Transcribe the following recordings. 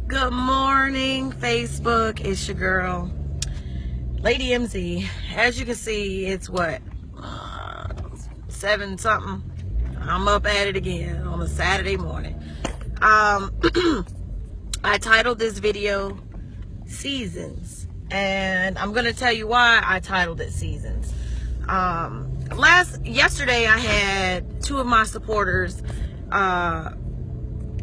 Good morning, Facebook. It's your girl, Lady MZ. As you can see, it's what, 7 something. I'm up at it again on a Saturday morning. I titled this video Seasons, and I'm gonna tell you why I titled it Seasons. Yesterday I had 2 of my supporters,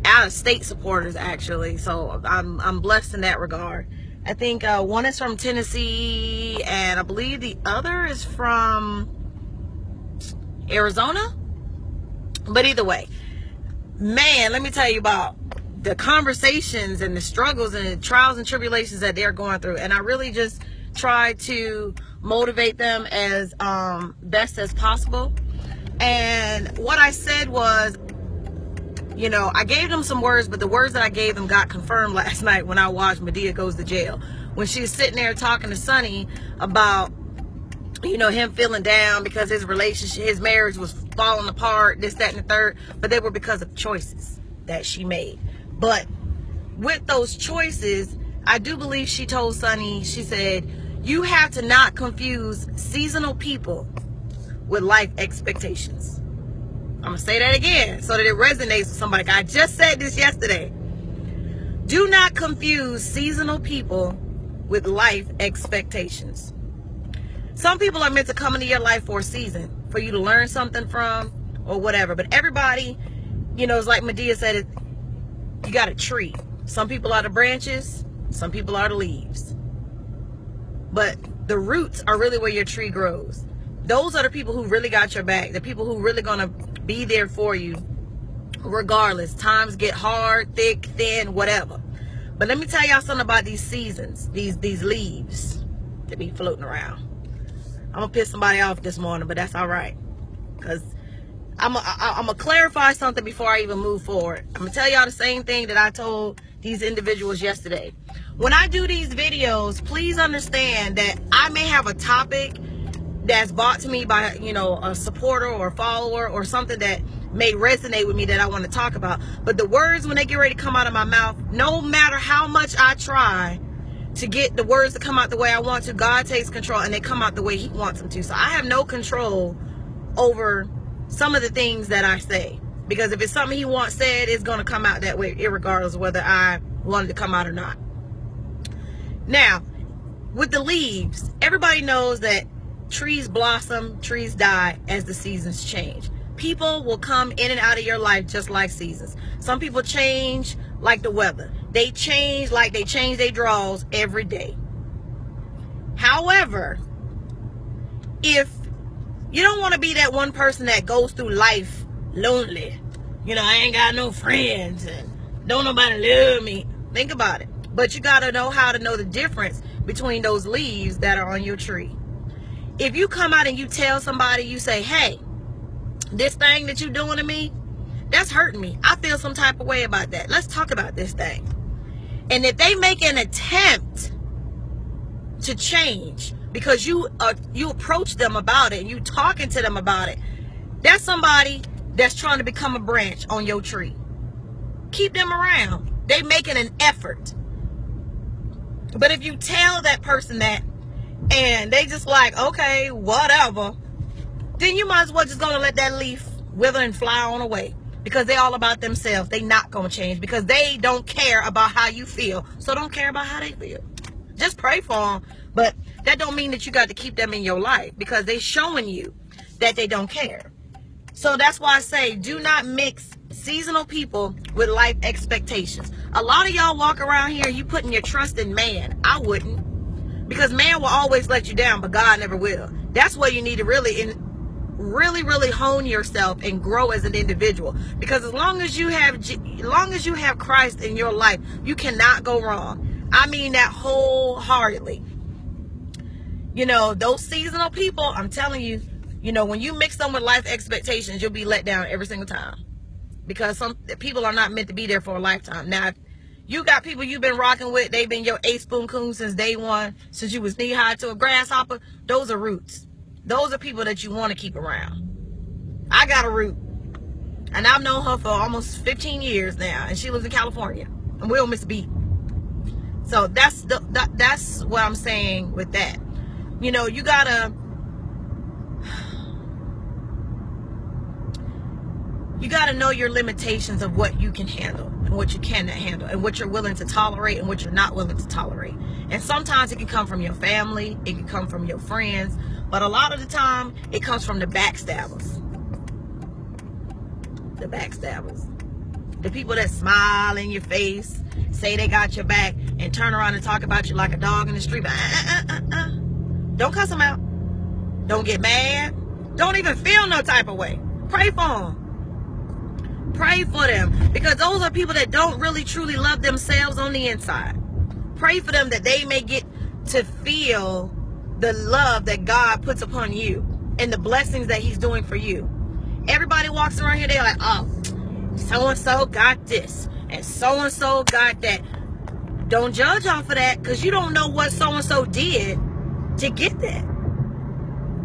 out of state supporters actually, so I'm blessed in that regard. I think one is from Tennessee and I believe the other is from Arizona. But either way, man, let me tell you about the conversations and the struggles and the trials and tribulations that they're going through, and I really just try to motivate them as best as possible. And what I said was, you know, I gave them some words, but the words that I gave them got confirmed last night when I watched Madea Goes to Jail. When she was sitting there talking to Sonny about, you know, him feeling down because his relationship, his marriage was falling apart, this, that, and the third. But they were because of choices that she made. But with those choices, I do believe she told Sonny, she said, you have to not confuse seasonal people with life expectations. I'm going to say that again so that it resonates with somebody. I just said this yesterday. Do not confuse seasonal people with life expectations. Some people are meant to come into your life for a season, for you to learn something from or whatever. But everybody, you know, it's like Madea said, you got a tree. Some people are the branches, some people are the leaves. But the roots are really where your tree grows. Those are the people who really got your back. The people who really gonna be there for you regardless. Times get hard, thick, thin, whatever. But let me tell y'all something about these seasons, these leaves that be floating around. I'm gonna piss somebody off this morning, but that's all right, because I'm gonna clarify something before I even move forward. I'm gonna tell y'all the same thing that I told these individuals yesterday. When I do these videos, please understand that I may have a topic that's brought to me by, you know, a supporter or a follower or something that may resonate with me that I want to talk about. But the words, when they get ready to come out of my mouth, no matter how much I try to get the words to come out the way I want to, God takes control and they come out the way He wants them to. So I have no control over some of the things that I say, because if it's something He wants said, it's going to come out that way, irregardless of whether I wanted to come out or not. Now, with the leaves, everybody knows that trees blossom, trees die as the seasons change. People will come in and out of your life just like seasons. Some people change like the weather. They change like they change their drawers every day. However, if you don't want to be that one person that goes through life lonely, you know, I ain't got no friends and don't nobody love me, think about it. But you got to know how to know the difference between those leaves that are on your tree. If you come out and you tell somebody, you say, hey, this thing that you're doing to me, that's hurting me. I feel some type of way about that. Let's talk about this thing. And if they make an attempt to change because you approach them about it and you talking to them about it, that's somebody that's trying to become a branch on your tree. Keep them around. They making an effort. But if you tell that person that and they just like, okay, whatever, then you might as well just gonna let that leaf wither and fly on away, because they all about themselves. They not gonna change because they don't care about how you feel. So don't care about how they feel. Just pray for them, but that don't mean that you got to keep them in your life, because they showing you that they don't care. So that's why I say, do not mix seasonal people with life expectations. A lot of y'all walk around here, you putting your trust in man. I wouldn't. Because man will always let you down, but God never will. That's where you need to really hone yourself and grow as an individual. Because as long as you have Christ in your life, you cannot go wrong. I mean that wholeheartedly. You know, those seasonal people, I'm telling you, you know, when you mix them with life expectations, you'll be let down every single time. Because some people are not meant to be there for a lifetime. Now, you got people you've been rocking with, they've been your 8-spoon coon since day one, since you was knee-high to a grasshopper. Those are roots. Those are people that you want to keep around. I got a root. And I've known her for almost 15 years now. And she lives in California. And we don't miss a beat. So that's what I'm saying with that. You know, you gotta know your limitations of what you can handle and what you cannot handle, and what you're willing to tolerate and what you're not willing to tolerate. And sometimes it can come from your family, it can come from your friends, but a lot of the time it comes from the backstabbers. The backstabbers. The people that smile in your face, say they got your back, and turn around and talk about you like a dog in the street. Don't cuss them out. Don't get mad. Don't even feel no type of way. Pray for them. Pray for them, because those are people that don't really truly love themselves on the inside. Pray for them that they may get to feel the love that God puts upon you and the blessings that he's doing for you. Everybody walks around here, they're like, oh, so-and-so got this and so-and-so got that. Don't judge off of that, because you don't know what so-and-so did to get that.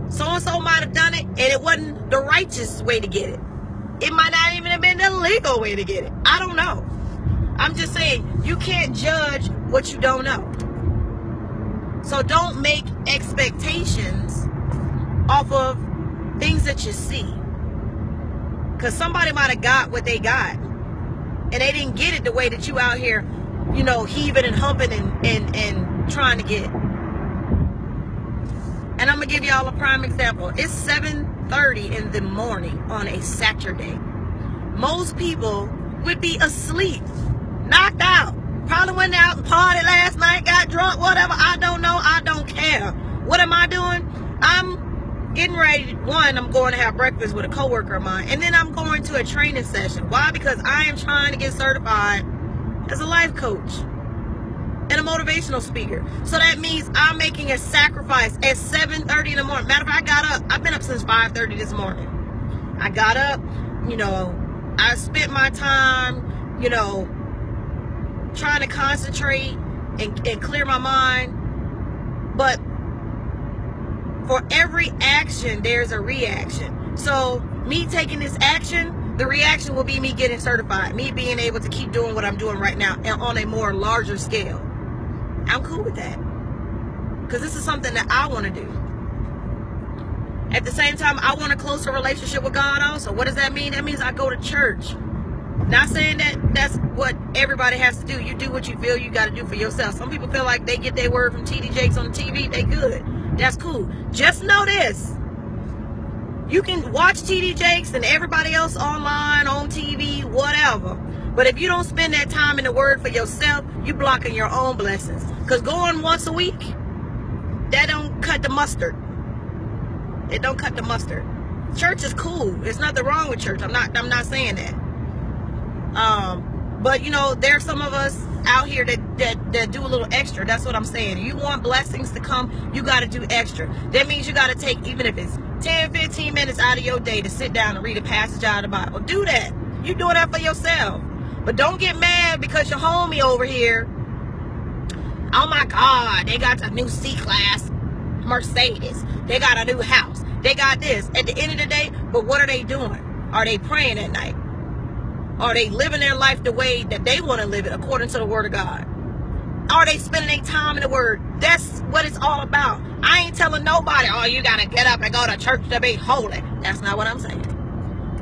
So-and-so might have done it and it wasn't the righteous way to get it. It might not even have been the legal way to get it. I don't know. I'm just saying, you can't judge what you don't know. So don't make expectations off of things that you see. Because somebody might have got what they got, and they didn't get it the way that you out here, you know, heaving and humping and trying to get. And I'm going to give y'all a prime example. It's 7:30 in the morning on a Saturday. Most people would be asleep, knocked out. Probably went out and partied last night, got drunk, whatever. I don't know. I don't care. What am I doing? I'm getting ready. One, I'm going to have breakfast with a coworker of mine. And then I'm going to a training session. Why? Because I am trying to get certified as a life coach and a motivational speaker. So that means I'm making a sacrifice at 7:30 in the morning. Matter of fact, I got up. I've been up since 5:30 this morning. I got up, you know, I spent my time, you know, trying to concentrate and clear my mind. But for every action, there's a reaction. So me taking this action, the reaction will be me getting certified, me being able to keep doing what I'm doing right now and on a more larger scale. I'm cool with that, because this is something that I want to do. At the same time, I want a closer relationship with God also. What does that mean? That means I go to church. Not saying that that's what everybody has to do. You do what you feel you got to do for yourself. Some people feel like they get their word from TD Jakes on the TV. They good. That's cool. Just know this. You can watch TD Jakes and everybody else online, on TV, whatever. But if you don't spend that time in the word for yourself, you blocking your own blessings. Because going once a week, that don't cut the mustard. It don't cut the mustard. Church is cool. There's nothing wrong with church. I'm not saying that. But you know, there's some of us out here that do a little extra. That's what I'm saying. You want blessings to come, you got to do extra. That means you got to take, even if it's 10, 15 minutes out of your day to sit down and read a passage out of the Bible. Do that. You doing that for yourself. But don't get mad because your homie over here, oh my God, they got a new C-Class Mercedes. They got a new house. They got this. At the end of the day, but what are they doing? Are they praying at night? Are they living their life the way that they want to live it according to the Word of God? Are they spending their time in the Word? That's what it's all about. I ain't telling nobody, oh, you got to get up and go to church to be holy. That's not what I'm saying.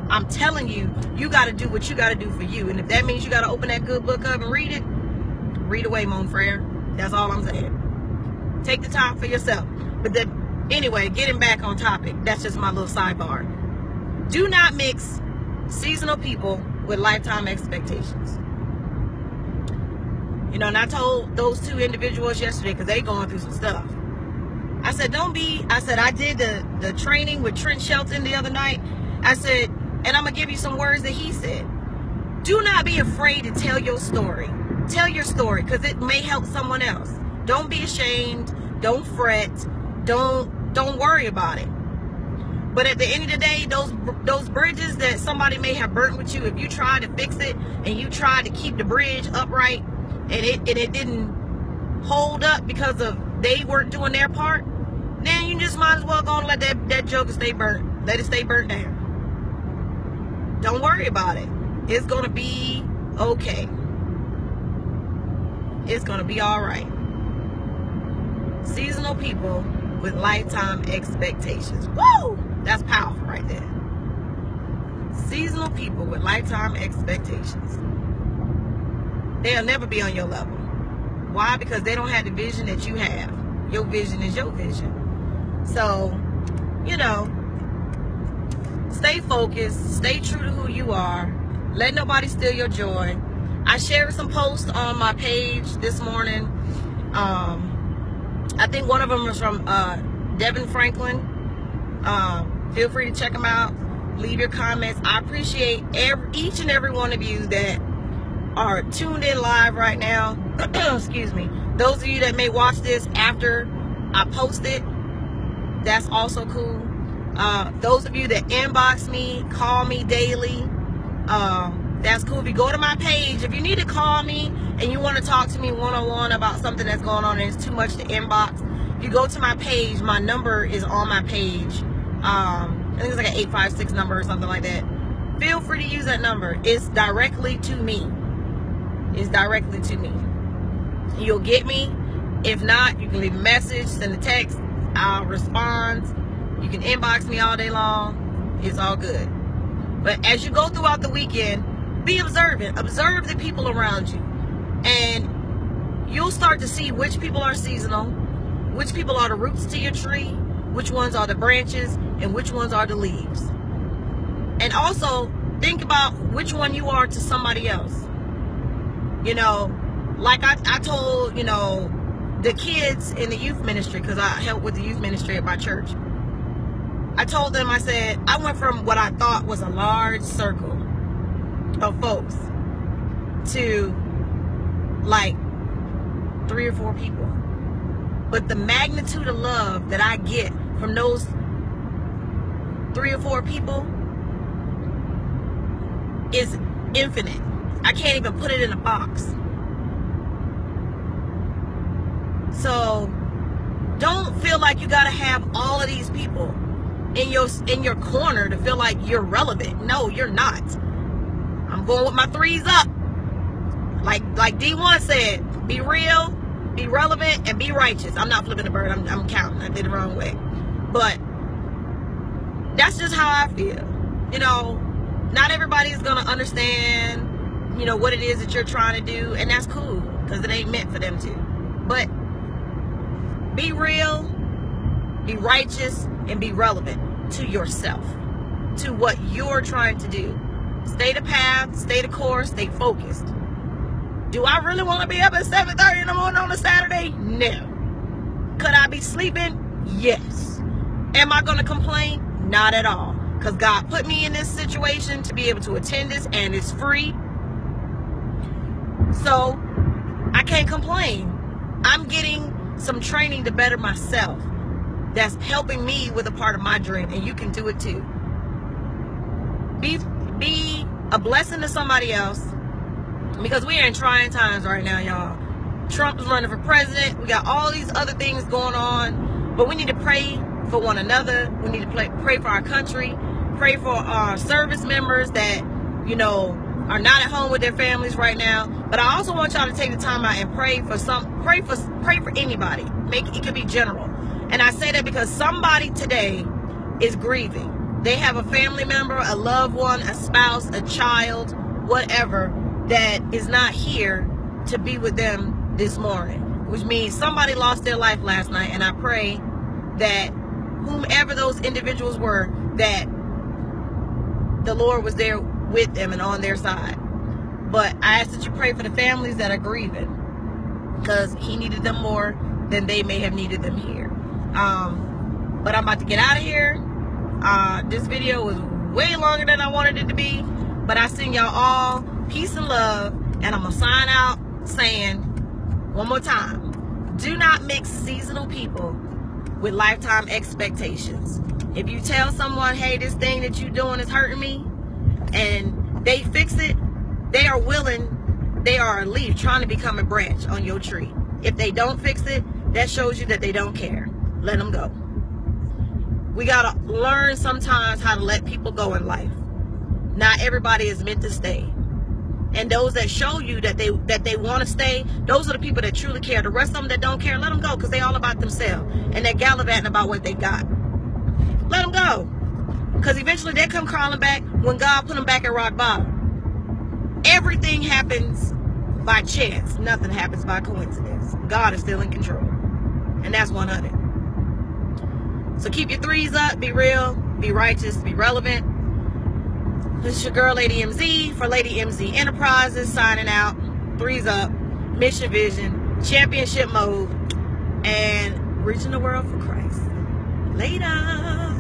I'm telling you, you got to do what you got to do for you. And if that means you got to open that good book up and read it, read away, mon frere. That's all I'm saying. Take the time for yourself. But anyway, getting back on topic, that's just my little sidebar. Do not mix seasonal people with lifetime expectations. You know, and I told those two individuals yesterday, because they going through some stuff. I said, I did the training with Trent Shelton the other night. I said, and I'm going to give you some words that he said. Do not be afraid to tell your story. Tell your story, because it may help someone else. Don't be ashamed. Don't fret. Don't worry about it. But at the end of the day, those bridges that somebody may have burnt with you, if you tried to fix it and you tried to keep the bridge upright and it didn't hold up because of they weren't doing their part, then you just might as well go and let that joker stay burnt. Let it stay burnt down. Don't worry about it. It's going to be okay. It's going to be all right. Seasonal people with lifetime expectations. Woo! That's powerful right there. Seasonal people with lifetime expectations. They'll never be on your level. Why? Because they don't have the vision that you have. Your vision is your vision. So, you know, stay focused. Stay true to who you are. Let nobody steal your joy. I shared some posts on my page this morning. I think one of them was from Devin Franklin. Feel free to check them out. Leave your comments. I appreciate each and every one of you that are tuned in live right now. Excuse me. Those of you that may watch this after I post it, that's also cool. Those of you that inbox me, call me daily, that's cool. If you go to my page, if you need to call me and you want to talk to me one-on-one about something that's going on and it's too much to inbox, if you go to my page, my number is on my page. I think it's like an 856 number or something like that. Feel free to use that number. It's directly to me. It's directly to me. You'll get me. If not, you can leave a message, send a text. I'll respond. You can inbox me all day long. It's all good. But as you go throughout the weekend, be observant. Observe the people around you. And you'll start to see which people are seasonal, which people are the roots to your tree, which ones are the branches, and which ones are the leaves. And also, think about which one you are to somebody else. You know, like I told, you know, the kids in the youth ministry, because I help with the youth ministry at my church. I told them, I said, I went from what I thought was a large circle of folks to like 3 or 4 people. But the magnitude of love that I get from those 3 or 4 people is infinite. I can't even put it in a box. So don't feel like you gotta have all of these people in your corner to feel like you're relevant. No, you're not. I'm going with my 3s up. Like D1 said, be real, be relevant, and be righteous. I'm not flipping the bird. I'm counting. I did it the wrong way. But that's just how I feel. You know, not everybody is gonna understand, you know, what it is that you're trying to do, and that's cool, because it ain't meant for them to. But be real, be righteous, and be relevant to yourself, to what you're trying to do. Stay the path, stay the course, stay focused. Do I really want to be up at 7:30 in the morning on a Saturday? No. Could I be sleeping? Yes. Am I going to complain? Not at all. Because God put me in this situation to be able to attend this, and it's free. So I can't complain. I'm getting some training to better myself. That's helping me with a part of my dream, and you can do it too. Be a blessing to somebody else, because we are in trying times right now, y'all. Trump is running for president. We got all these other things going on, but we need to pray for one another. We need to pray for our country. Pray for our service members that, you know, are not at home with their families right now. But I also want y'all to take the time out and pray for anybody. It could be general. And I say that because somebody today is grieving. They have a family member, a loved one, a spouse, a child, whatever, that is not here to be with them this morning, which means somebody lost their life last night. And I pray that whomever those individuals were, that the Lord was there with them and on their side. But I ask that you pray for the families that are grieving, because he needed them more than they may have needed them here. But I'm about to get out of here. This video was way longer than I wanted it to be, but I send y'all all peace and love, and I'm gonna sign out saying one more time: do not mix seasonal people with lifetime expectations. If you tell someone, hey, this thing that you're doing is hurting me, and they fix it, they are a leaf trying to become a branch on your tree. If they don't fix it, that shows you that they don't care. Let them go. We gotta learn sometimes how to let people go in life. Not everybody is meant to stay. And those that show you that they want to stay, those are the people that truly care. The rest of them that don't care, let them go, because they all about themselves. And they're gallivanting about what they got. Let them go. Because eventually they come crawling back when God put them back at rock bottom. Everything happens by chance. Nothing happens by coincidence. God is still in control. And that's 100. So keep your threes up. Be real. Be righteous. Be relevant. This is your girl, Lady MZ, for Lady MZ Enterprises, signing out. Threes up. Mission vision. Championship mode. And reaching the world for Christ. Later.